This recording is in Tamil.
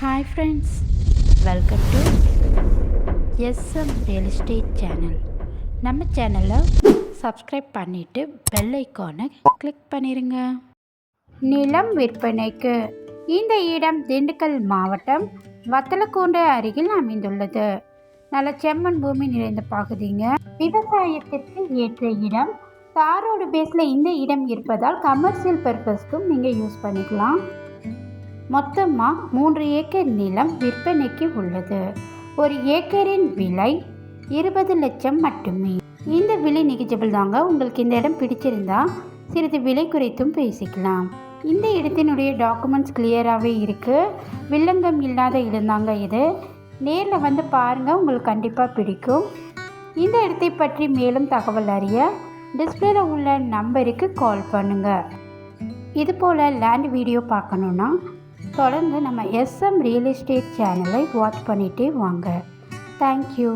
Hi friends, welcome to SM real estate channel. நம்ம சேனலை சப்ஸ்கிரைப் பண்ணிவிட்டு பெல் ஐக்கானை கிளிக் பண்ணிடுங்க. நிலம் விற்பனைக்கு. இந்த இடம் திண்டுக்கல் மாவட்டம் வத்தலக்குண்டு அருகில் அமைந்துள்ளது. நல்ல செம்மண் பூமி நிறைந்த பகுதிங்க. விவசாயத்திற்கு ஏற்ற இடம். தாரோடு பேஸில் இந்த இடம் இருப்பதால் கமர்ஷியல் பர்பஸ்க்கும் நீங்கள் யூஸ் பண்ணிக்கலாம். மொத்தமாக 3 ஏக்கர் நிலம் விற்பனைக்கு உள்ளது. ஒரு ஏக்கரின் விலை 20 லட்சம் மட்டுமே. இந்த விலை நெகிஜபிள் தாங்க. உங்களுக்கு இந்த இடம் பிடிச்சிருந்தா சிறிது விலை குறைத்தும் பேசிக்கலாம். இந்த இடத்தினுடைய டாக்குமெண்ட்ஸ் கிளியராகவே இருக்குது. வில்லங்கம் இல்லாத இடம்தாங்க இது. நேரில் வந்து பாருங்கள், உங்களுக்கு கண்டிப்பாக பிடிக்கும். இந்த இடத்தை பற்றி மேலும் தகவல் அறிய டிஸ்பிளேல உள்ள நம்பருக்கு கால் பண்ணுங்கள். இதுபோல் லேண்ட் வீடியோ பார்க்கணுன்னா தொடர்ந்து நம்ம எஸ்எம் ரியல் எஸ்டேட் சேனலை வாட்ச் பண்ணிகிட்டே வாங்க. தேங்க்யூ.